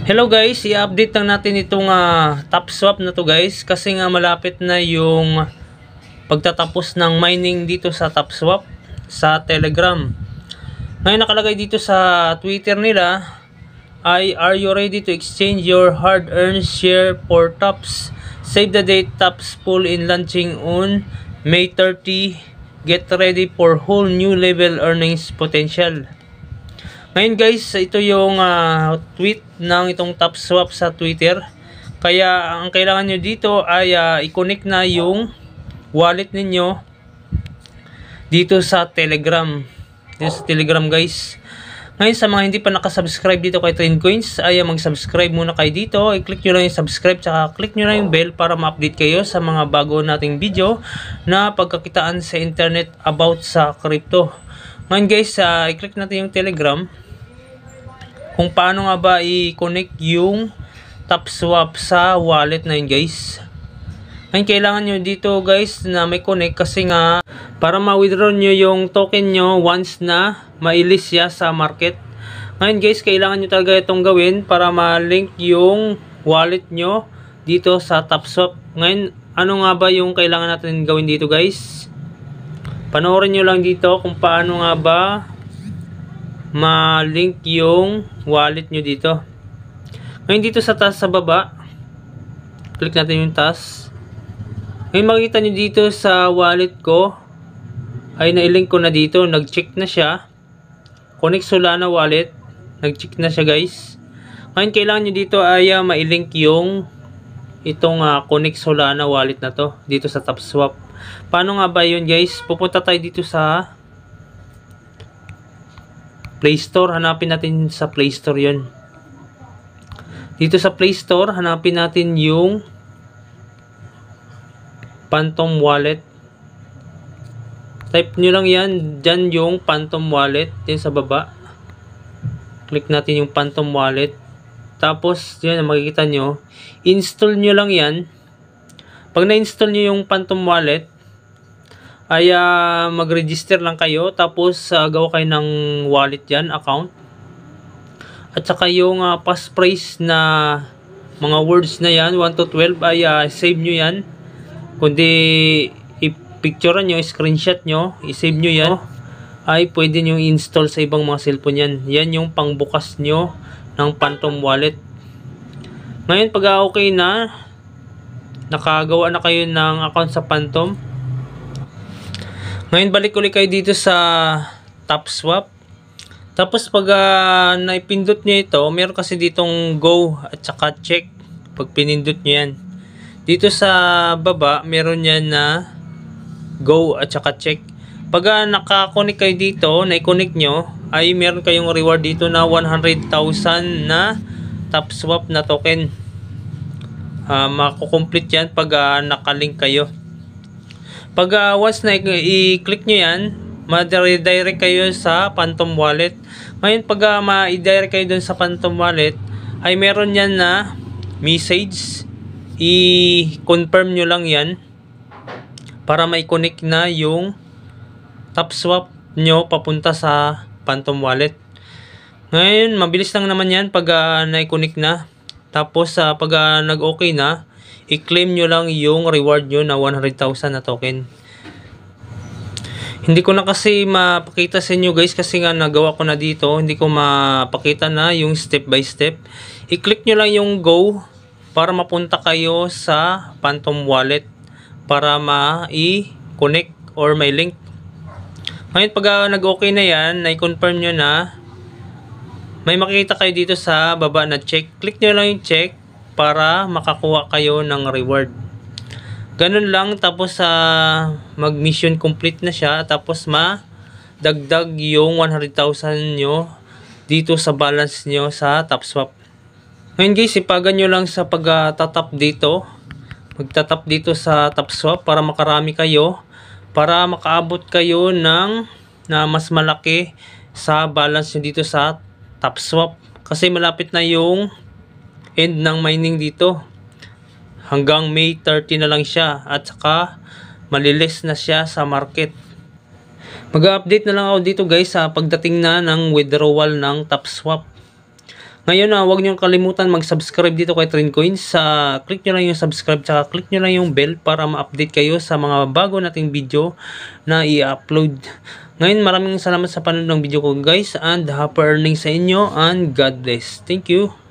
Hello guys, i-update lang natin itong TopSwap na to guys kasi nga malapit na yung pagtatapos ng mining dito sa TopSwap sa Telegram. Ngayon nakalagay dito sa Twitter nila ay, "Are you ready to exchange your hard-earned share for TOPS? Save the date, TOPS pool in launching on May 30. Get ready for whole new level earnings potential." Ngayon guys, ito yung tweet ng itong TopSwap sa Twitter. Kaya ang kailangan nyo dito ay i-connect na yung wallet ninyo dito sa Telegram. Dito sa Telegram guys. Ngayon sa mga hindi pa nakasubscribe dito kay TrendCoins ay mag-subscribe muna kayo dito. I-click nyo lang yung subscribe tsaka click nyo lang yung bell para ma-update kayo sa mga bago nating video na pagkakitaan sa internet about sa crypto. Ngayon guys, i-click natin yung Telegram. Kung paano nga ba i-connect yung TopSwap sa wallet na yun guys. Ngayon kailangan nyo dito guys na may connect kasi nga para ma-withdraw nyo yung token nyo once na ma-list siya sa market. Ngayon guys, kailangan nyo talaga itong gawin para ma-link yung wallet nyo dito sa TopSwap. Ngayon, ano nga ba yung kailangan natin gawin dito guys? Panoorin nyo lang dito kung paano nga ba ma-link yung wallet nyo dito. Ngayon dito sa taas sa baba, click natin yung taas. Ngayon makikita nyo dito sa wallet ko ay na-link ko na dito, nag-check na siya. Connect Solana wallet, nag-check na siya guys. Ngayon kailangan nyo dito ay ma-link yung itong Connect Solana wallet na to dito sa TopSwap. Paano nga ba yun guys? Pupunta tayo dito sa Play Store, hanapin natin sa Play Store yun. Dito sa Play Store, hanapin natin yung Phantom Wallet. Type nyo lang yan, dyan yung Phantom Wallet, din sa baba. Click natin yung Phantom Wallet. Tapos, yun, makikita nyo, install nyo lang yan. Pag na-install nyo yung Phantom Wallet, ay mag-register lang kayo tapos gawa kayo ng wallet dyan, account, at saka yung passphrase na mga words na yan 1 to 12 ay save nyo yan, kundi i-picture nyo, screenshot nyo, i-save nyo yan, ay pwede nyo install sa ibang mga cellphone yan. Yan yung pangbukas nyo ng Phantom Wallet. Ngayon pag okay na, nakagawa na kayo ng account sa Phantom. Ngayon balik ulit kayo dito sa TopSwap. Tapos pag naipindot nyo ito, meron kasi ditong go at saka check. Pag pinindot nyo yan, dito sa baba meron yan na go at saka check. Pag nakakonect kayo dito, na-connect nyo, ay meron kayong reward dito na 100,000 na TopSwap na token. Makukomplete yan pag nakalink kayo. Pag once na i-click nyo yan, ma-redirect kayo sa Phantom Wallet. Ngayon pag ma-redirect kayo dun sa Phantom Wallet, ay meron yan na message. I-confirm nyo lang yan para ma-connect na yung TopSwap nyo papunta sa Phantom Wallet. Ngayon, mabilis lang naman yan pag na-connect na. Tapos pag nag-okay na, i-claim nyo lang yung reward nyo na 100,000 na token. Hindi ko na kasi mapakita sa inyo guys kasi nga nagawa ko na dito. Hindi ko mapakita na yung step by step. I-click nyo lang yung go para mapunta kayo sa Phantom Wallet para ma-i-connect or may link. Ngayon pag nag-okay na yan, na-confirm nyo na, may makikita kayo dito sa baba na check. Click nyo lang yung check para makakuha kayo ng reward. Ganun lang, tapos mag-mission complete na siya, tapos ma-dagdag yung 100,000 nyo dito sa balance nyo sa TopSwap. Ngayon guys, ipagan nyo lang sa pag-tatap dito. Magtatap dito sa TopSwap para makarami kayo, para makaabot kayo ng na mas malaki sa balance nyo dito sa TopSwap. Kasi malapit na yung end ng mining dito, hanggang May 30 na lang siya, at saka malilis na siya sa market. Mag-update na lang ako dito guys sa pagdating na ng withdrawal ng TopSwap. Ngayon huwag niyo kalimutan mag-subscribe dito kay Trendcoins. Click niyo lang yung subscribe tsaka click niyo lang yung bell para ma-update kayo sa mga bago nating video na i-upload. Ngayon maraming salamat sa panonood ng video ko guys, and happy earnings sa inyo and God bless. Thank you.